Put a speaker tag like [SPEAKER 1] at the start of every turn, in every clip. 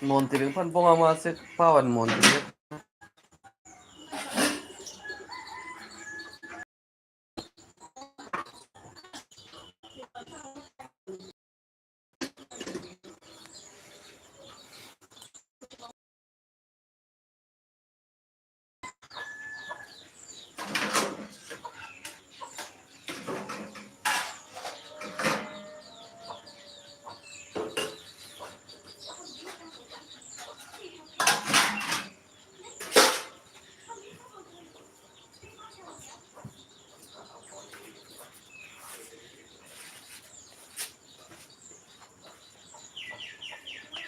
[SPEAKER 1] Montir pan ponga masih pawan montir.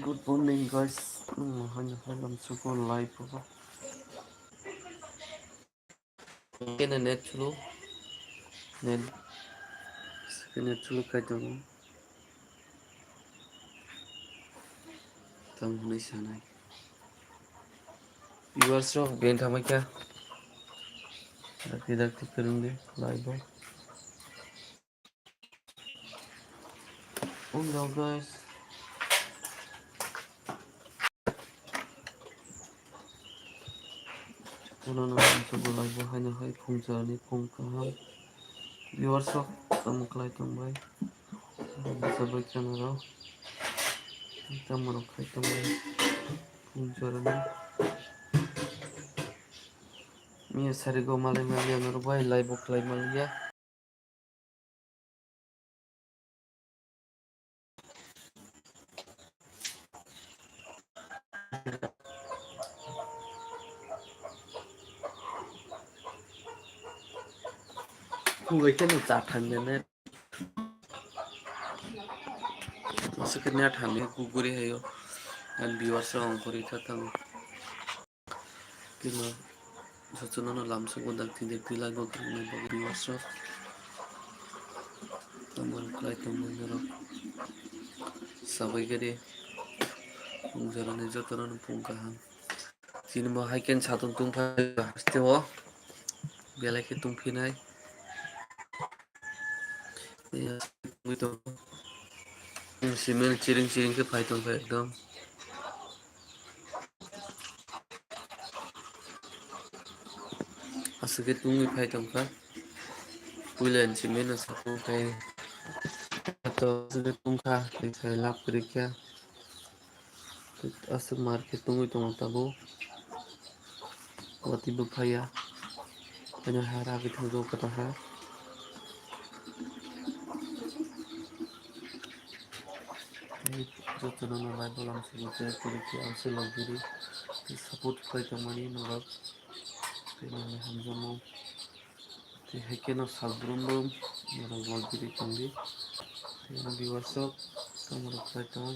[SPEAKER 1] Good morning guys. Hanya film suku live apa? Kena net dulu. Net. Kena dulu kacang. Tang ni sana. Viewers of Ben thamai kya? Dakti करेंगे live. Oh guys. Ano suku live hanya hai phungchani phungkaham. Viewers of tamuklai tambay. Sabay channel raw. Tamarokai tambay. Phungcharani. Mia sarigo malay malaya norbai live oklay malaya. Người cái nó chặt thành nên masuknya thame kuguri hayo and viewers ang korita tang kima sochono no lamso godak tinde pila go kime bo viewers tamon klai tamon ro sabai gede jarane jotono pungka han cinema haiken satung tungpa hastewo belai ke tungpinai ya itu simel ciring-ciring ke paitong pa ekdom asake tungi paitong ka pulen simel sapu kai atau asake tungka kai lap kerikya asuk market tungi tong tabo wati bupaya hanya harap itu kata ha jotono no live langsung saya kerikya asuk lagiri support paitong mani no Kailangan hamza mo ti heke no salbrumbo mara wagiri tanggi ti no biwasok kamara kaitang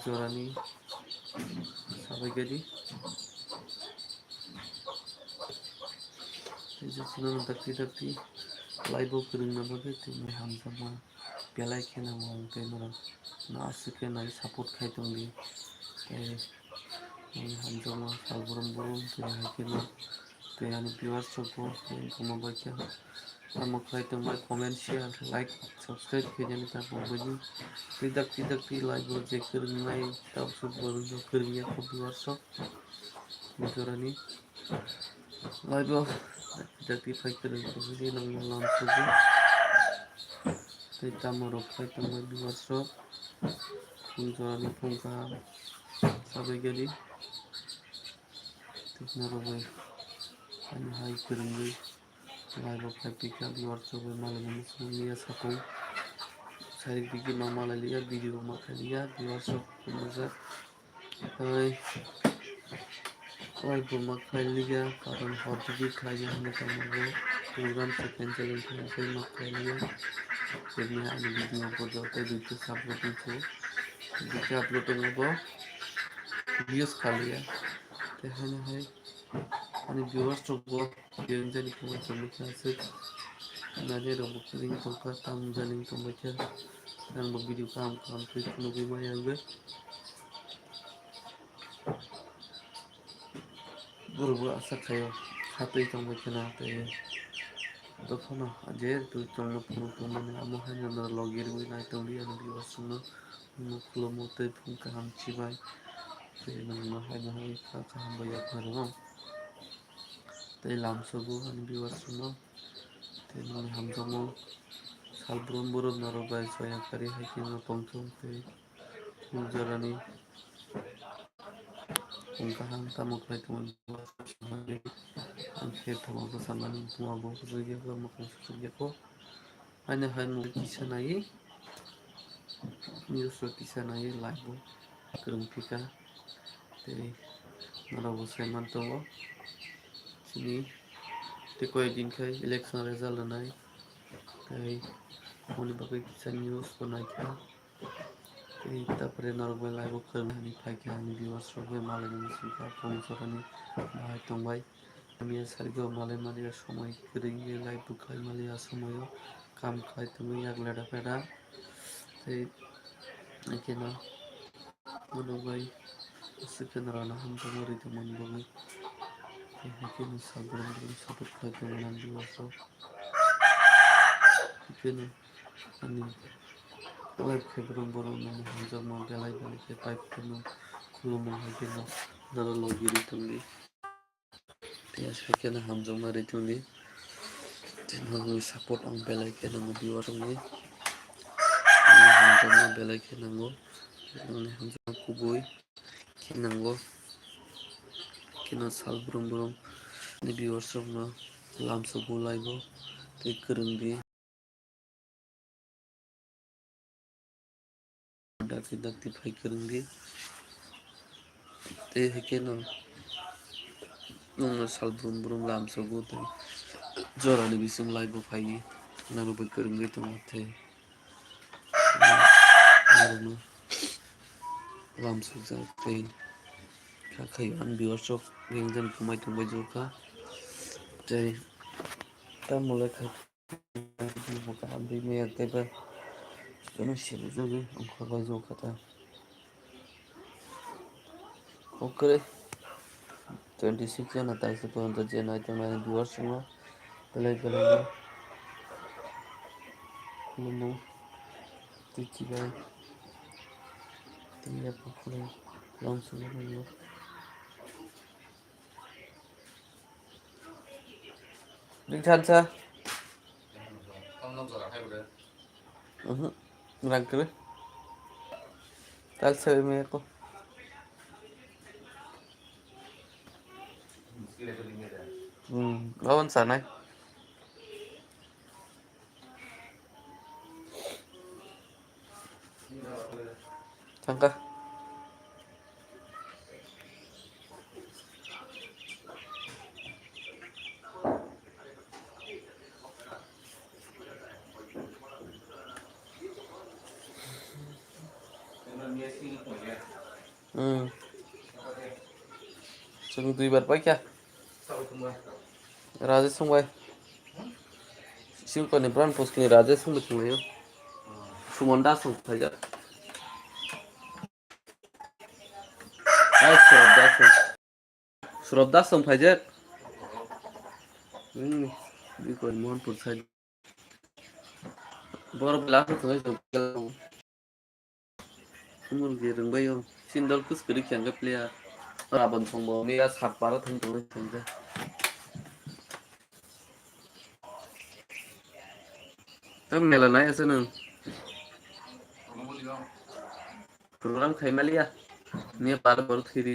[SPEAKER 1] jorani sabai gadi ti jotono dakti live kurung na bade ti me hamza ma belai kena mo kemara na asuke na support kaitang di hamza ma salbrumbo ti heke no te ani biwasok po kuma baca Kamu kaitung like, comment, share, like, subscribe ke jangan tak baju. Tidak di like je keringai tak sebelum keringnya kopi workshop. Muncul ni like tidak di like kering kopi nang langsung je. Kita merok kaitung kopi workshop. Muncul ni pungka sampai jadi. Tikna robai hanya hai keringai. Live of Pika di workshop malam semuanya satu saya bikin normal lihat video makan lihat di workshop pemirsa live makan lihat karena hobi kaya hanya sama program second challenge saya makan lihat jadi ada video foto itu upload itu jika upload itu views kali ya hanya hai आणि viewers सोबत येऊन जाणी किंवा समस्या असेल नाले robo Kalinga तोका ताम जानिंग तोमच्या number video काम फिर नोबी मायांगे बरोबर असा खायो खातोय तोमच्या ना ते दफना अजे तू तोम फोन तो मने आमो हाय ना लॉगिन वी नाय तोंडी आणि viewers न खुलुमो tei phung kaham chibai tei nangno hai kaham bai yakharong tei lamsogo ani viewers rokno tei nangni hamjakgo salbrum borok norok bai soya kari hai khe tongthok tei phul jorani phung kaham tamo khai tongo angkhe thoma bwsarnani buma bo hujuiya mokhang sujuiya haino haino kisa nai news rok kisa nai live o kwrwngpika tei norokbo sai mantongo chini tei koyekdin khai election result rwnai tei aboni bagui kisa news bo naikha tei tarpore norok bai live o kwrwngmani paikha ani viewers rok bai malaini musingkha phone jorani bahai tongbai hamya sarigao malai mania somoi kwrwngye live bo khlaimali ah somoio kam khai tongoi yak leda peda tei haikhe no bono bai aswk no rano hamjakma ri tongmani bagui tei haikhe no salbrum brum support khai tongmani ani viewers rok haikhe no ani live khai borok no hamjakma belai belai khe pipe no khulumung haikhe no norok logi ri tongdi tei haikhe no hamjakma ri tongdi tei norokni support ang belai khe nango viewers rokni hamjakma belai khe nango hamjakma kubui khe nango keno salbrum brum ni viewers rokno lamsoko live o tei kwrwngdi dakti dakti phai kwrwngdi tei haikhe no nongno salbrum brum lamsogo tei jorani bising live o phaiui norok bai kwrwngwi tongo tei norokno lamsojak tei khai ang viewers rok ringjan kumai tongbai jokha tei tamoni lekhai kaham mia teibo jono sirujagui ongkhorbai jokha ta okrui 26 jana taisok porjonto je naitongnai viewers rokno belai belai no khulumung tei chibai tei yapo khulum lamsogui nango ringthansa rangkwrwi talsawui miyako gabon sanai thangkha जों 2 बार पाइखा राजेश फंबाय सिमकनि bran पस्टनि राजेश फंबाय थांनायाव सुमन दास फंबाय सुरब दास फंबाय बिकय Mohanpur side बर block मुर्गे रोंबाय सिंदल कुस्करी खेंगे प्लेयार राबन संबाव निया सात बारा थांदों तब मेला ना ऐसे न program खाइमालिया निया बार बार थेरी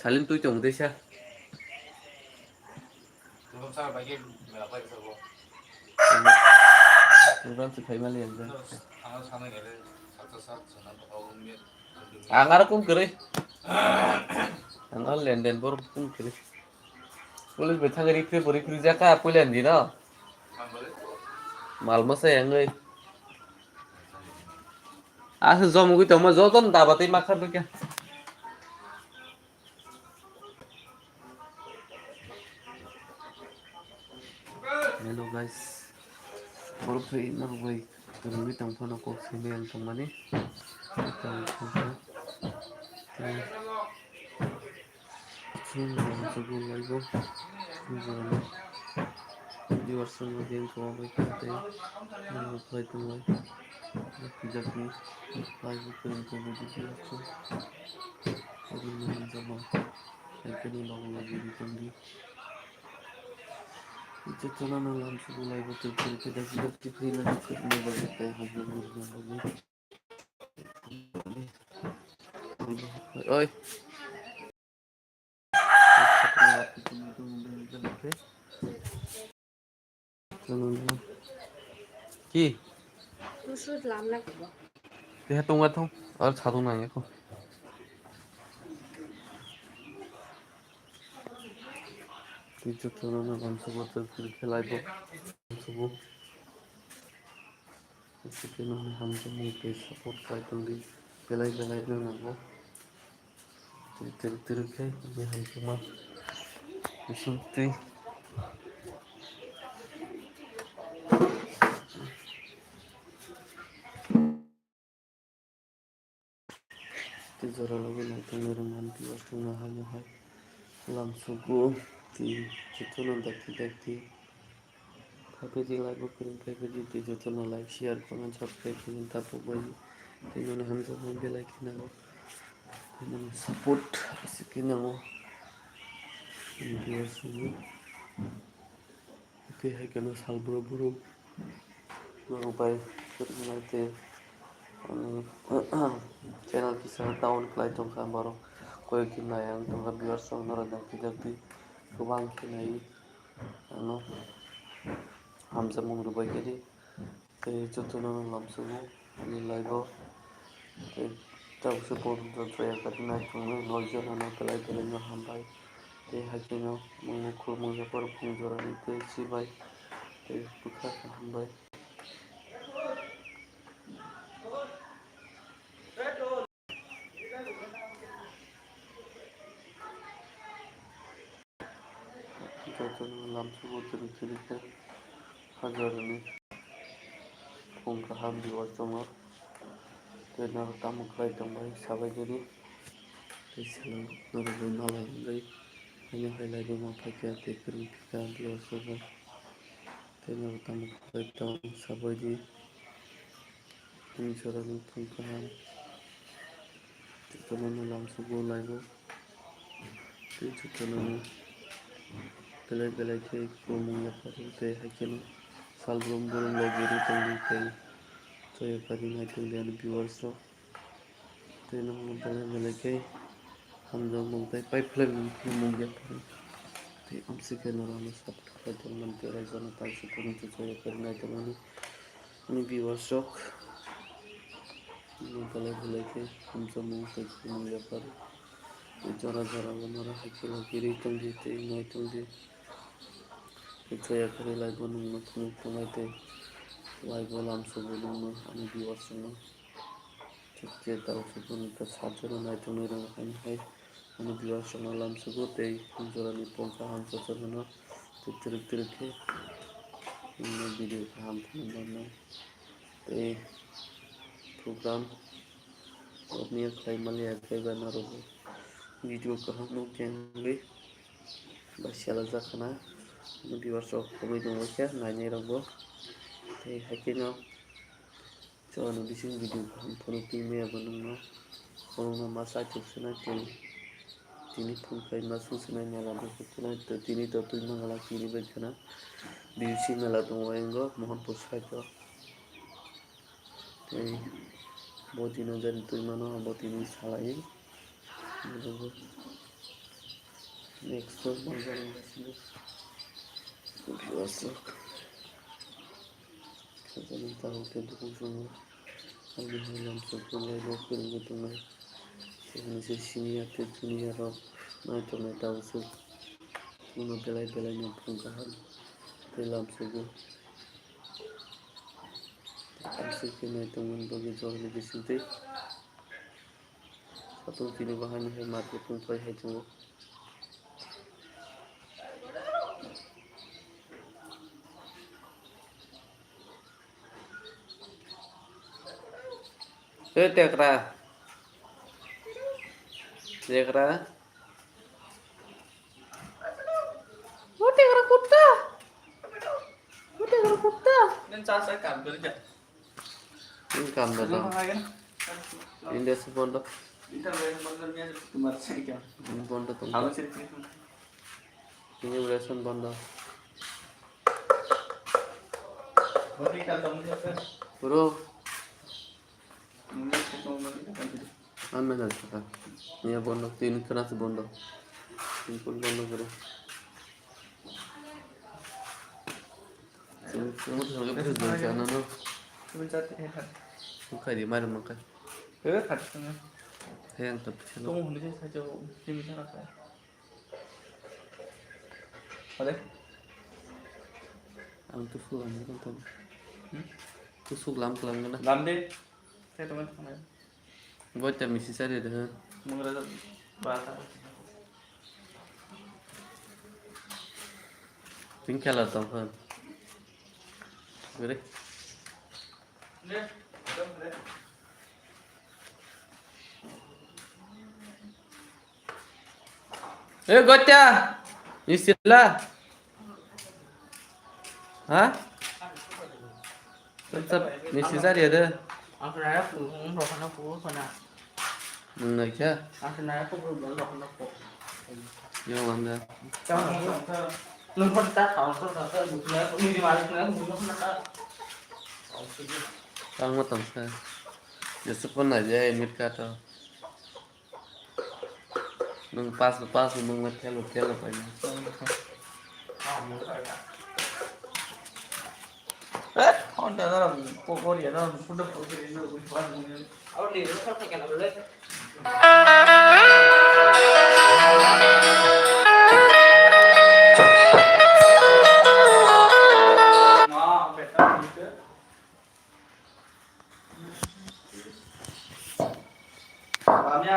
[SPEAKER 1] सालिम तुई चोंग देसा program से खाइमालिया आंगार कौन करे आंगार लेनदेन बर कौन करे पुलिस बैठांगरी फिर बोरी फिर जाका पुलिस दी ना माल मसे यांगै आसे जम गई तो म जतन दाबातै माखा तो क्या हेलो गाइस बर फै ना भाई रंगि तंफानो को Simmel तंमाने viewers semua game kemarin kita play tunai jadi live kering kami di viewers jadi main sama ini lagu lagi di tinggi itu channel nalam suku live terkini kita sudah diberi lagi kerja bagi kita hanya murni lagi oi কি দেহ টঙ্গা থং আর ছাদু নাই এখন কিছু চলনা বংশগত খেলাইব বংশগত সেখানে হামজা মুখে সাপোর্ট পাইতন্দি বেলাই বেলাই নাंगौ terkait dengan cuma disuntik Tijara lagi nanti ngerengan bias tengah hanya langsung di channel daki tapi di live kering kayak di channel like share comment subscribe dengan tapu bagi dengan hamza mobil like nang dengan support sekian nang bias ini oke hai karena sal buru lupai nanti channel kisah tahun kelai tongkang baru kau kena yang tongkang biar sonor dan tidak di kubang kena ini ano hamza mengubah jadi contohnya langsung ini live tahu support dan saya karena cuma noise anak pelai pelai hambai hakinya mengukur mengukur penjualan itu si baik bukan hambai contohnya langsung cerita hajar ini pungkahan di wajah dan tamu kelai tambai sabai jadi Islam nurul nalai lagi hanya highlight rumah pakai teknik kita di wajah dan tamu kelai tam sabai jadi ini seorang pungkahan contohnya langsung live itu contohnya belai-belai ke kumungnya pada hakinya sal belum lagi tinggi kai saya kali naik dan viewers so dan belai-belai ke hamzah mungkin pipeline kumungnya pada thì ông sẽ kêu nó là sắp phải cho mình cái này cho nó tay sẽ cũng cho cái này cho nó viewers shock nó belai-belai ke hamzah mungkin kumungnya pada jara-jara benar hakilah kiri tinggi naik tinggi saya kali live nunggu tunggu live langsung nunggu ani viewers nunggu cek tahu sebelum kita saja naik tunggu dengan hai ani viewers nunggu langsung teh jualan pongkahan sesuatu terik ke ini video kaham mana program ini kayak malah kayak benar video kaham mungkin lebih basyala zakana viewers of kami dong ya nanya rago teh hakina cuman di sini video kaham pun timnya benungno kalau masa cuksena tini pun kayak masuk senanya lalu cuksena tini tuh mengalah tini berkena di sini lah tuh enggak mohon pusat tuh teh buat ini jadi tuh mana buat ini salah ini next one jangan sini biasa kita tahu kita semua lagi dalam sekolah lokal gitu nih ini sini ada dunia roh nah cuma tahu su cuma belai-belainya pungkahan dalam suku asik kena teman bagi jual di sini satu kini bahan hemat pun pakai itu tekra oh tekra kuta ini kamera dong ini bond ini bond tuh ini relation bond bro aman aja ini bond तीन तरह से bond तीन bond करो kamu tuh nggak bisa baca nano muka di mana muka yang tapi ang tusuk kan tuh tusuk lam kelam kan buat jam isi saja deh tinggal atau kan Gede. Gotcha. Istilah. Hah? Tetap misi saja ada.
[SPEAKER 2] Aku nanya aku rokan aku sana.
[SPEAKER 1] Mengaja.
[SPEAKER 2] Aku nanya aku belum rokan aku.
[SPEAKER 1] Yang mana?
[SPEAKER 2] Lupa tak tahu tak bukan ini di mana belum pernah.
[SPEAKER 1] Kamu tahu saya. Ya sepon aja emit kata. Nung pas nung hotel apa ini.
[SPEAKER 2] Honda dalam Korea dalam sudah Korea itu bukan. Awak ni lu kan pakai apa lagi?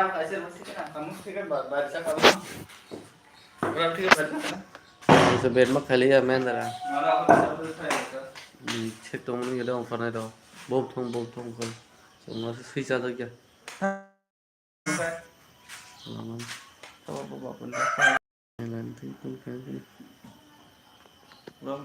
[SPEAKER 2] Kamu kasih masih kan kamu kan baca kamu berarti baca kan
[SPEAKER 1] Bisa bed mak kali ya main dah.
[SPEAKER 2] malah aku saya
[SPEAKER 1] Di cek dong mana ada orang pernah tahu. Bom tong kan. Semua sih saja ya. Lama.
[SPEAKER 2] coba pun
[SPEAKER 1] Nanti pun kan.
[SPEAKER 2] belum